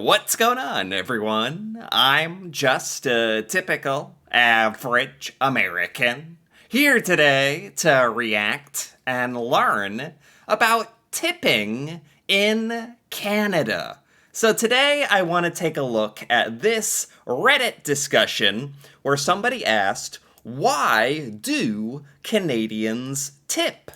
What's going on, everyone? I'm just a typical, average American here today to react and learn about tipping in Canada. So, today I want to take a look at this Reddit discussion where somebody asked, why do Canadians tip?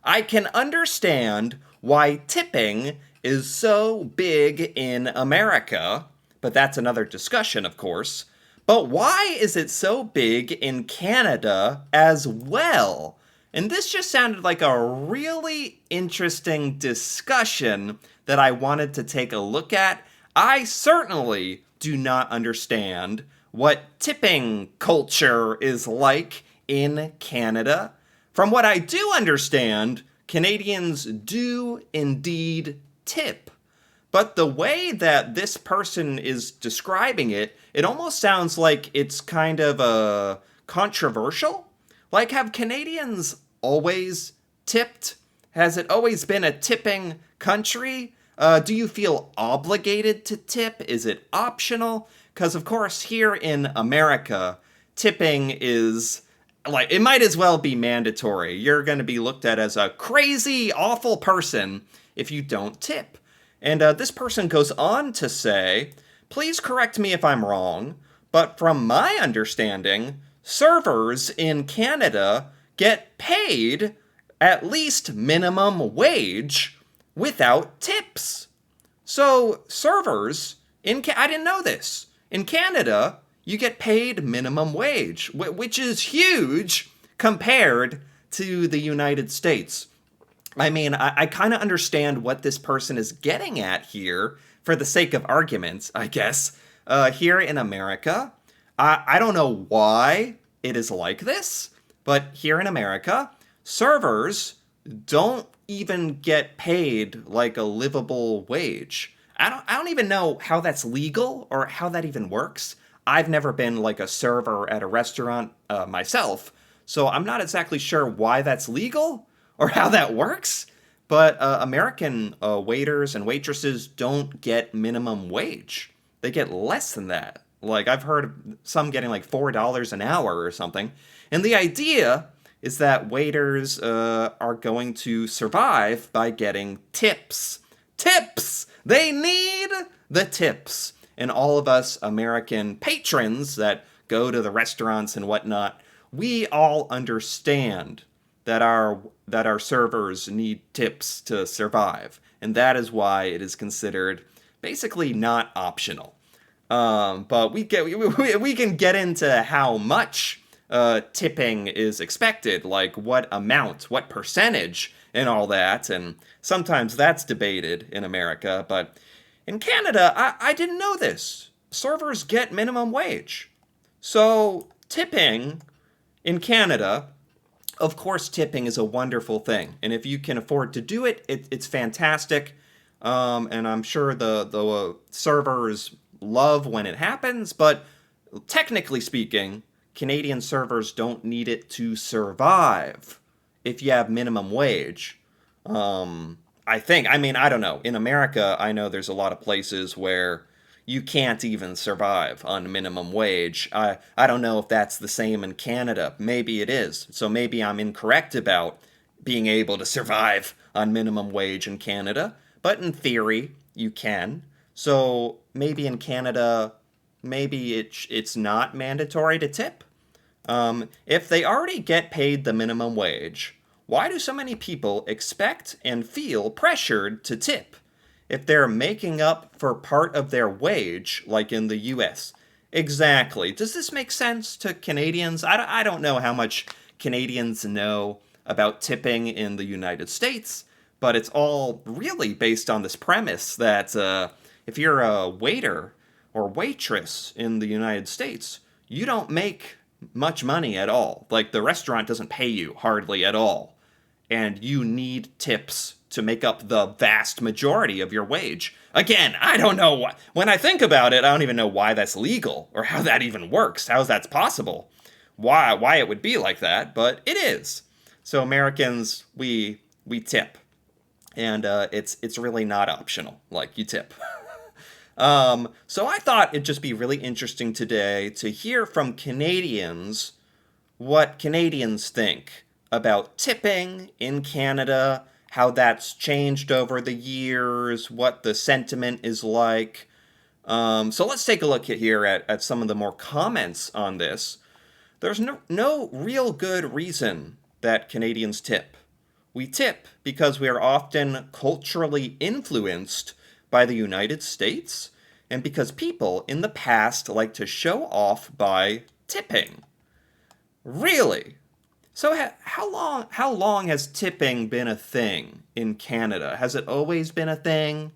I can understand why tipping is so big in America, but that's another discussion, of course. But why is it so big in Canada as well? And this just sounded like a really interesting discussion that I wanted to take a look at. I certainly do not understand what tipping culture is like in Canada. From what I do understand, Canadians do indeed tip. But the way that this person is describing it, it almost sounds like it's kind of controversial. Like, have Canadians always tipped? Has it always been a tipping country? Do you feel obligated to tip? Is it optional? Because, of course, here in America, tipping is like, it might as well be mandatory. You're going to be looked at as a crazy, awful person if you don't tip. And this person goes on to say, please correct me if I'm wrong, but from my understanding, servers in Canada get paid at least minimum wage without tips. So servers I didn't know this. In Canada, you get paid minimum wage, which is huge compared to the United States. I mean, I kind of understand what this person is getting at here for the sake of arguments, I guess. Here in America, I don't know why it is like this, but here in America, servers don't even get paid like a livable wage. I don't even know how that's legal or how that even works. I've never been like a server at a restaurant myself, so I'm not exactly sure why that's legal or how that works. But American waiters and waitresses don't get minimum wage. They get less than that. Like, I've heard of some getting like $4 an hour or something. And the idea is that waiters are going to survive by getting tips. Tips! They need the tips. And all of us American patrons that go to the restaurants and whatnot, we all understand that our servers need tips to survive, and that is why it is considered basically not optional. But we can get into how much tipping is expected, like what amount, what percentage, and all that, and sometimes that's debated in America. But in Canada, I didn't know this. Servers get minimum wage, so tipping in Canada, of course, tipping is a wonderful thing, and if you can afford to do it, it's fantastic. And I'm sure the servers love when it happens, but technically speaking, Canadian servers don't need it to survive if you have minimum wage. I think. I mean, I don't know. In America, I know there's a lot of places where you can't even survive on minimum wage. I don't know if that's the same in Canada. Maybe it is. So maybe I'm incorrect about being able to survive on minimum wage in Canada. But in theory, you can. So maybe in Canada, maybe it's not mandatory to tip. If they already get paid the minimum wage, why do so many people expect and feel pressured to tip if they're making up for part of their wage, like in the US? Exactly. Does this make sense to Canadians? I don't know how much Canadians know about tipping in the United States, but it's all really based on this premise that if you're a waiter or waitress in the United States, you don't make much money at all. Like, the restaurant doesn't pay you hardly at all. And you need tips to make up the vast majority of your wage. Again, I don't know why. When I think about it, I don't even know why that's legal or how that even works, how that's possible. Why it would be like that, but it is. So Americans, we tip, and it's really not optional. Like, you tip. So I thought it'd just be really interesting today to hear from Canadians what Canadians think about tipping in Canada, how that's changed over the years, what the sentiment is like. So let's take a look here at some of the more comments on this. There's no real good reason that Canadians tip. We tip because we are often culturally influenced by the United States and because people in the past like to show off by tipping. Really? So how long has tipping been a thing in Canada? Has it always been a thing?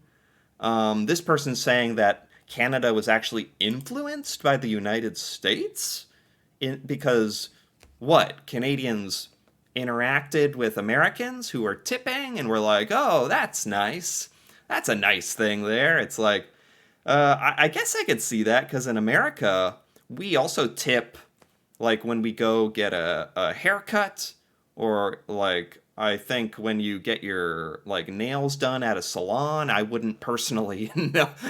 This person's saying that Canada was actually influenced by the United States because what? Canadians interacted with Americans who were tipping and were like, "Oh, that's nice. That's a nice thing there." It's like, I guess I could see that because in America we also tip like when we go get a haircut, or like I think when you get your like nails done at a salon. I wouldn't personally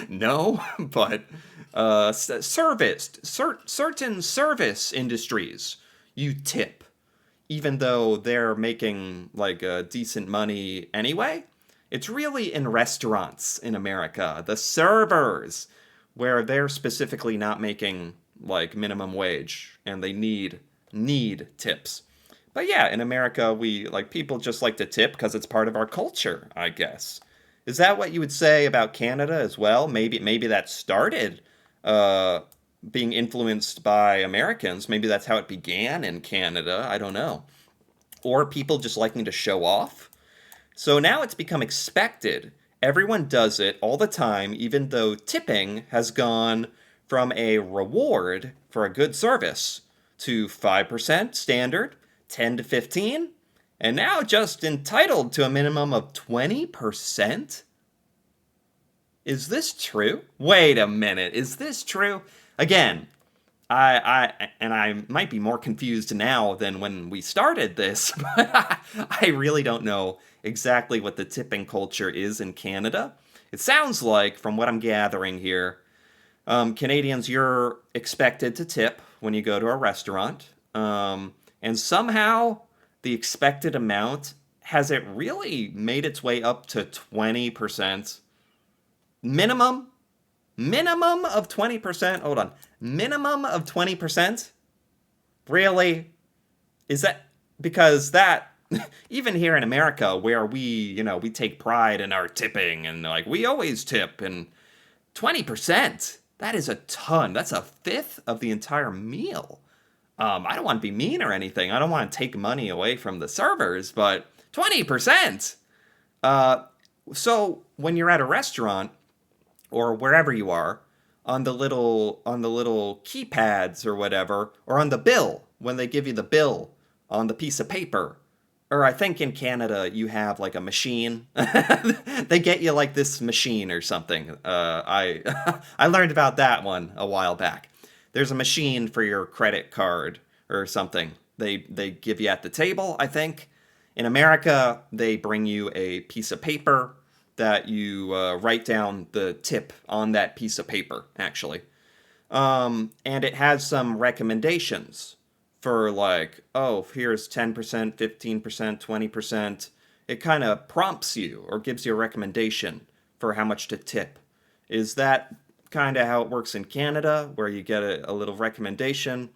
know, but certain service industries you tip even though they're making like decent money anyway. It's really in restaurants in America, the servers, where they're specifically not making like minimum wage and they need tips. But yeah, in America, we like people just like to tip because it's part of our culture, I guess. Is that what you would say about Canada as well? Maybe that started uh, being influenced by Americans. Maybe that's how it began in Canada. I don't know. Or people just liking to show off. So now it's become expected. Everyone does it all the time, even though tipping has gone from a reward for a good service to 5% standard, 10 to 15, and now just entitled to a minimum of 20%? Is this true? Wait a minute. Is this true? Again, I might be more confused now than when we started this, but I really don't know exactly what the tipping culture is in Canada. It sounds like, from what I'm gathering here, Canadians, you're expected to tip when you go to a restaurant, and somehow the expected amount has it really made its way up to 20%. Minimum? Minimum of 20%? Hold on. Minimum of 20%? Really? Is that because that even here in America where we take pride in our tipping and like we always tip and 20%, that is a ton. That's a fifth of the entire meal. I don't want to be mean or anything. I don't want to take money away from the servers, but 20%. Uh, so when you're at a restaurant or wherever you are, on the little keypads or whatever, or on the bill when they give you the bill on the piece of paper. Or I think in Canada you have like a machine. They get you like this machine or something. I I learned about that one a while back. There's a machine for your credit card or something. They give you at the table, I think. In America, they bring you a piece of paper that you write down the tip on that piece of paper, actually. And it has some recommendations for like, oh, here's 10%, 15%, 20%. It kind of prompts you or gives you a recommendation for how much to tip. Is that kind of how it works in Canada, where you get a little recommendation?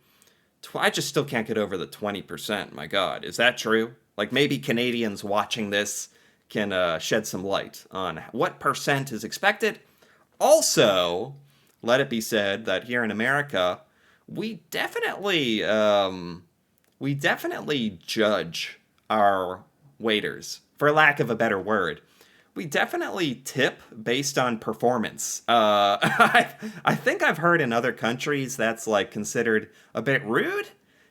I just still can't get over the 20%. My God, is that true? Like maybe Canadians watching this can shed some light on what percent is expected. Also, let it be said that here in America, we definitely judge our waiters, for lack of a better word. We definitely tip based on performance. I think I've heard in other countries that's like considered a bit rude,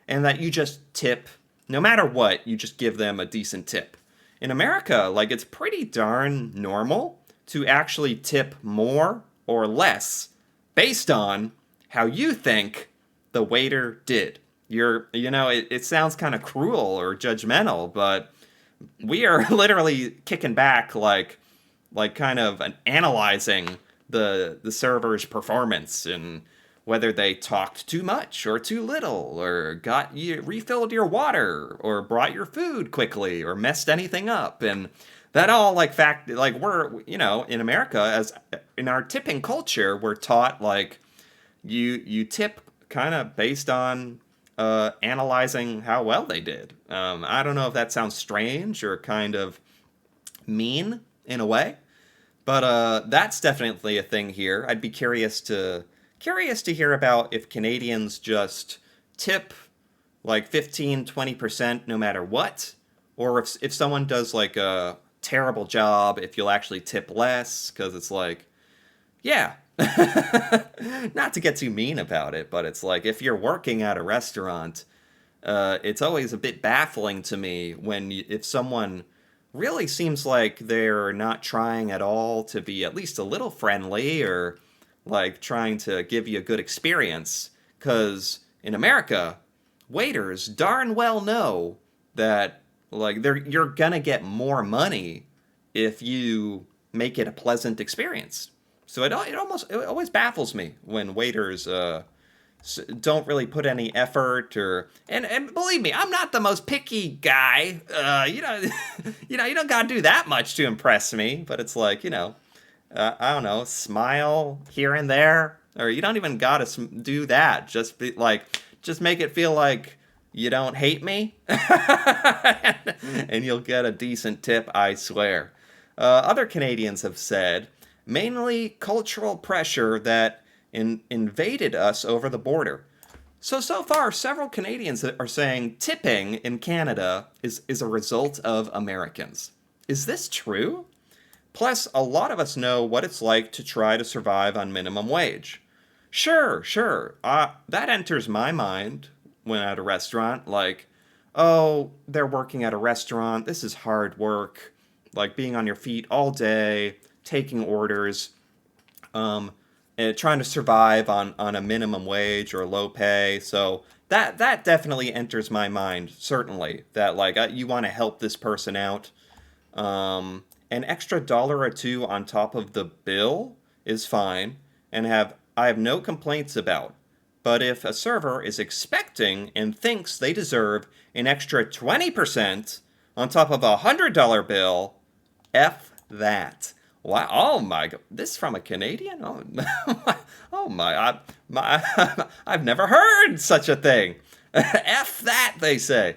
and that you just tip no matter what. You just give them a decent tip. In America, like it's pretty darn normal to actually tip more or less based on how you think the waiter did. It sounds kind of cruel or judgmental, but we are literally kicking back like kind of analyzing the server's performance and whether they talked too much or too little, or got you refilled your water, or brought your food quickly, or messed anything up. And that all like we're, in America, as in our tipping culture, we're taught like you tip kind of based on analyzing how well they did. I don't know if that sounds strange or kind of mean in a way, but that's definitely a thing here. I'd be curious to hear about if Canadians just tip like 15-20% no matter what, or if someone does like a terrible job, if you'll actually tip less, because it's like, yeah. Not to get too mean about it, but it's like if you're working at a restaurant, it's always a bit baffling to me if someone really seems like they're not trying at all to be at least a little friendly, or like trying to give you a good experience. Because in America, waiters darn well know that like you're gonna get more money if you make it a pleasant experience. So it always baffles me when waiters don't really put any effort, and believe me, I'm not the most picky guy. You don't gotta do that much to impress me. But it's like, I don't know, smile here and there, or you don't even gotta do that. Just make it feel like you don't hate me, and you'll get a decent tip, I swear. Other Canadians have said mainly cultural pressure that invaded us over the border. So far, several Canadians are saying tipping in Canada is a result of Americans. Is this true? Plus, a lot of us know what it's like to try to survive on minimum wage. Sure. That enters my mind when at a restaurant, like, oh, they're working at a restaurant, this is hard work, like being on your feet all day, taking orders, and trying to survive on a minimum wage or low pay. So that definitely enters my mind, certainly, that like you want to help this person out. An extra dollar or two on top of the bill is fine, and I have no complaints about. But if a server is expecting and thinks they deserve an extra 20% on top of $100 bill, F that. Wow! Oh my God! This from a Canadian? Oh, oh I've never heard such a thing. F that, they say.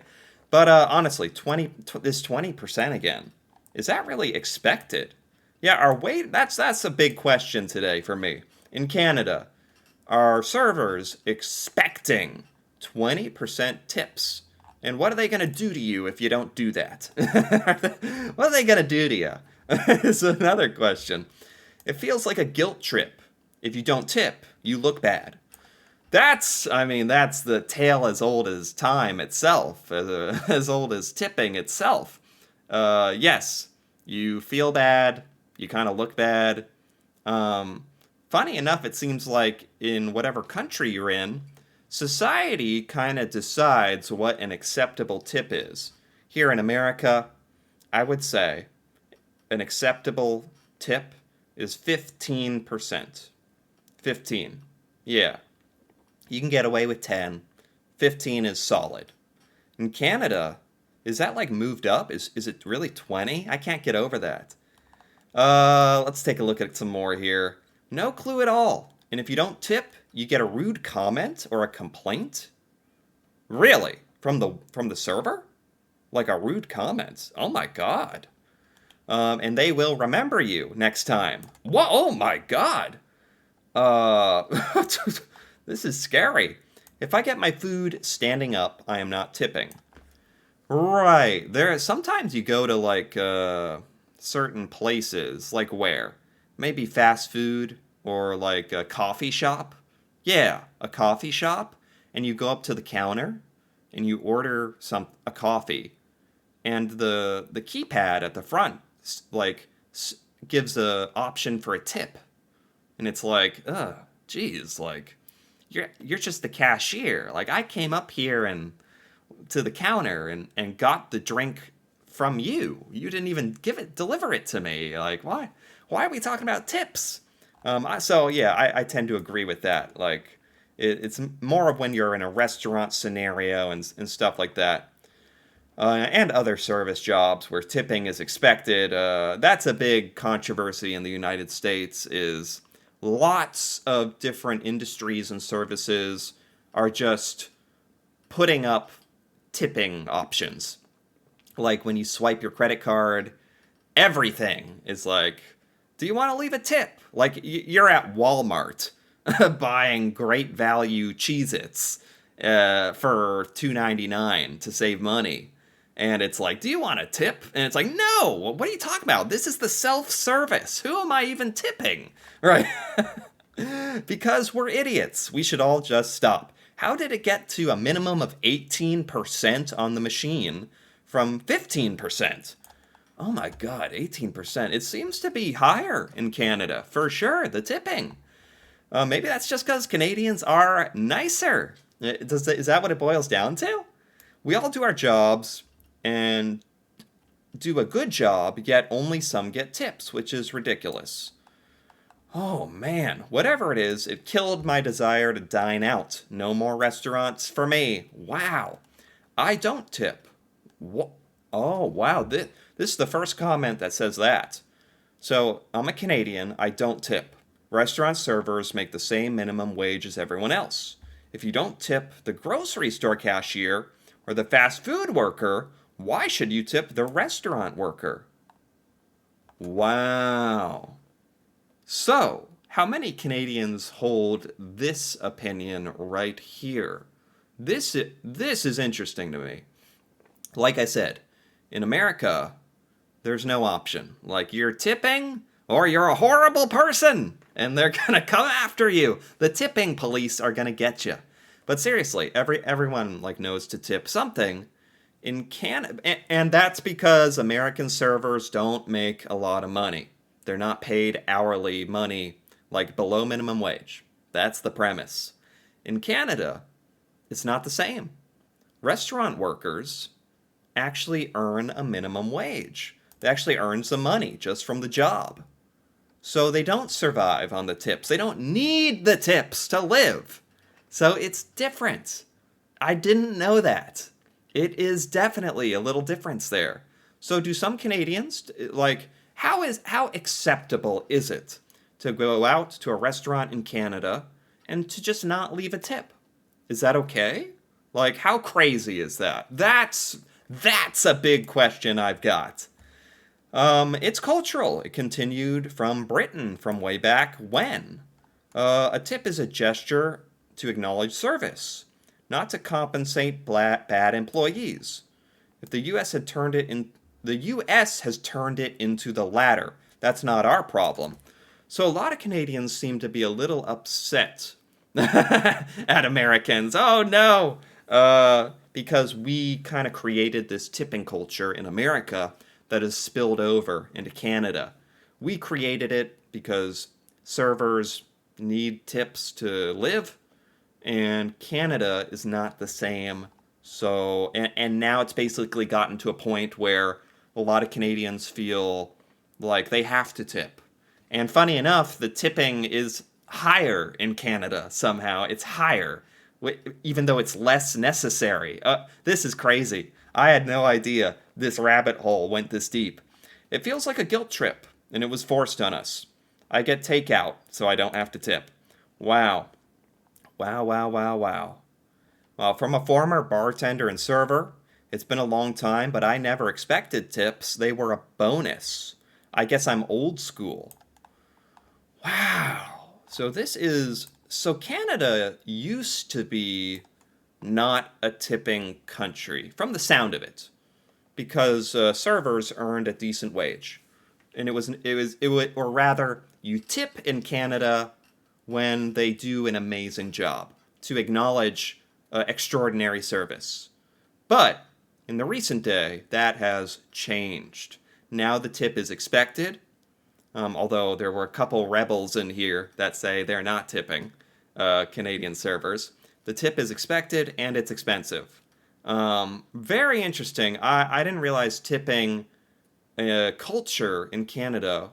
But honestly, this 20% again. Is that really expected? Yeah, that's a big question today for me. In Canada, are servers expecting 20% tips? And what are they going to do to you if you don't do that? What are they going to do to you? Is another question. It feels like a guilt trip. If you don't tip, you look bad. That's the tale as old as time itself, as old as tipping itself. Yes, you feel bad, you kind of look bad. Funny enough, it seems like in whatever country you're in, society kind of decides what an acceptable tip is. Here in America, I would say an acceptable tip is 15%. 15. Yeah. You can get away with 10. 15 is solid. In Canada, is that like moved up? Is it really 20? I can't get over that. Let's take a look at some more here. No clue at all. And if you don't tip, you get a rude comment or a complaint? Really? From the server? Like a rude comment? Oh my God. And they will remember you next time. Whoa, oh my God. This is scary. If I get my food standing up, I am not tipping. Right. Sometimes you go to like certain places, like where? Maybe fast food or like a coffee shop. Yeah, a coffee shop, and you go up to the counter and you order a coffee, and the keypad at the front gives a option for a tip, and it's like, geez, like you're just the cashier. Like I came up here and to the counter and got the drink from you. You didn't even deliver it to me. Like why are we talking about tips? I tend to agree with that. Like, it's more of when you're in a restaurant scenario and stuff like that. And other service jobs where tipping is expected. That's a big controversy in the United States. Is lots of different industries and services are just putting up tipping options. Like when you swipe your credit card, everything is like, do you want to leave a tip? Like you're at Walmart buying great value Cheez-Its for $2.99 to save money. And it's like, do you want a tip? And it's like, no, what are you talking about? This is the self-service. Who am I even tipping? Right? Because we're idiots. We should all just stop. How did it get to a minimum of 18% on the machine from 15%? Oh my god, 18%. It seems to be higher in Canada, for sure, the tipping. Maybe that's just because Canadians are nicer. Is that what it boils down to? We all do our jobs and do a good job, yet only some get tips, which is ridiculous. Oh man, whatever it is, it killed my desire to dine out. No more restaurants for me. Wow. I don't tip. What? Oh, wow. This is the first comment that says that. So, I'm a Canadian. I don't tip. Restaurant servers make the same minimum wage as everyone else. If you don't tip the grocery store cashier or the fast food worker, why should you tip the restaurant worker? Wow. So, how many Canadians hold this opinion right here? This is interesting to me. Like I said, in America, there's no option. Like you're tipping or you're a horrible person and they're going to come after you. The tipping police are going to get you. But seriously, everyone like knows to tip something in Canada, and that's because American servers don't make a lot of money. They're not paid hourly money like below minimum wage. That's the premise. In Canada, it's not the same. Restaurant workers actually earn a minimum wage. They actually earn some money just from the job. So they don't survive on the tips. They don't need the tips to live. So it's different. I didn't know that. It is definitely a little difference there. So do some Canadians like how acceptable is it to go out to a restaurant in Canada and to just not leave a tip? Is that okay? Like how crazy is that? That's a big question I've got. It's cultural. It continued from Britain from way back when. A tip is a gesture to acknowledge service, not to compensate bad employees. If the U.S. had turned it in, the U.S. has turned it into the latter. That's not our problem. So a lot of Canadians seem to be a little upset at Americans. Oh no, because we kind of created this tipping culture in America that has spilled over into Canada. We created it because servers need tips to live, and Canada is not the same. So, and now it's basically gotten to a point where a lot of Canadians feel like they have to tip. And funny enough, the tipping is higher in Canada somehow. It's higher, even though it's less necessary. This is crazy. I had no idea this rabbit hole went this deep. It feels like a guilt trip, and it was forced on us. I get takeout, so I don't have to tip. Wow. Wow, wow, wow, wow. Well, from a former bartender and server, it's been a long time, but I never expected tips. They were a bonus. I guess I'm old school. Wow. So Canada used to be not a tipping country, from the sound of it, because servers earned a decent wage. And or rather, you tip in Canada when they do an amazing job to acknowledge extraordinary service. But in the recent day, that has changed. Now the tip is expected, although there were a couple rebels in here that say they're not tipping Canadian servers. The tip is expected and it's expensive. Very interesting. I didn't realize tipping culture in Canada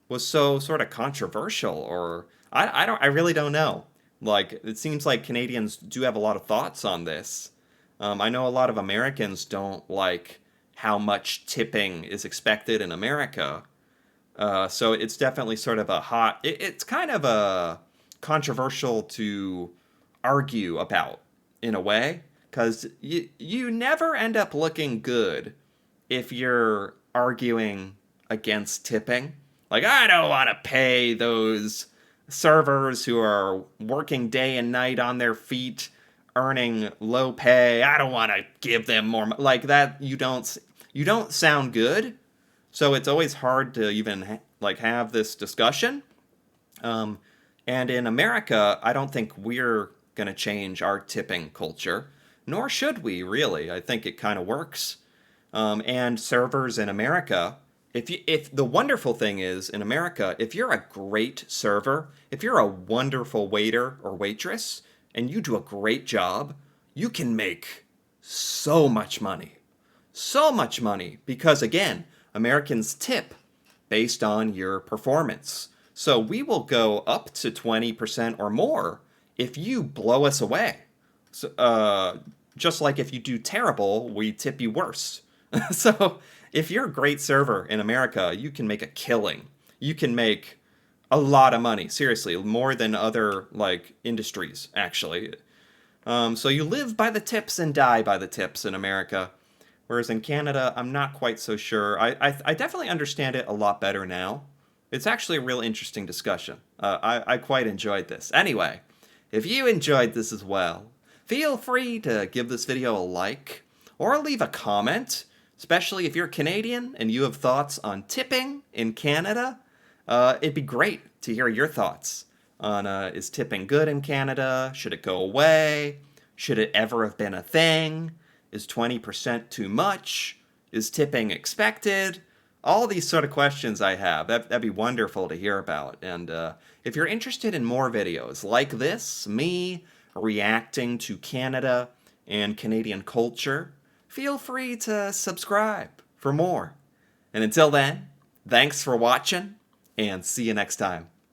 was so sort of controversial, or I really don't know. Like, it seems like Canadians do have a lot of thoughts on this. I know a lot of Americans don't like how much tipping is expected in America. So it's definitely sort of a it's kind of a controversial to argue about in a way, because you never end up looking good if you're arguing against tipping. Like, I don't want to pay those servers who are working day and night on their feet, earning low pay. I don't want to give them more like that. You don't sound good. So it's always hard to even like have this discussion. Um, and in America, I don't think we're going to change our tipping culture, nor should we really. I think it kind of works. And servers in America, if the wonderful thing is in America, if you're a great server, if you're a wonderful waiter or waitress, and you do a great job, you can make so much money. So much money because again, Americans tip based on your performance. So we will go up to 20% or more if you blow us away. So, just like if you do terrible, we tip you worse. So if you're a great server in America, you can make a killing. You can make a lot of money, seriously, more than other like industries actually. So you live by the tips and die by the tips in America. Whereas in Canada, I'm not quite so sure. I definitely understand it a lot better now. It's actually a real interesting discussion. I quite enjoyed this. Anyway, if you enjoyed this as well, feel free to give this video a like or leave a comment, especially if you're Canadian and you have thoughts on tipping in Canada. It'd be great to hear your thoughts on is tipping good in Canada? Should it go away? Should it ever have been a thing? Is 20% too much? Is tipping expected? All these sort of questions I have. That'd be wonderful to hear about. And if you're interested in more videos like this, me reacting to Canada and Canadian culture, feel free to subscribe for more. And until then, thanks for watching, and see you next time.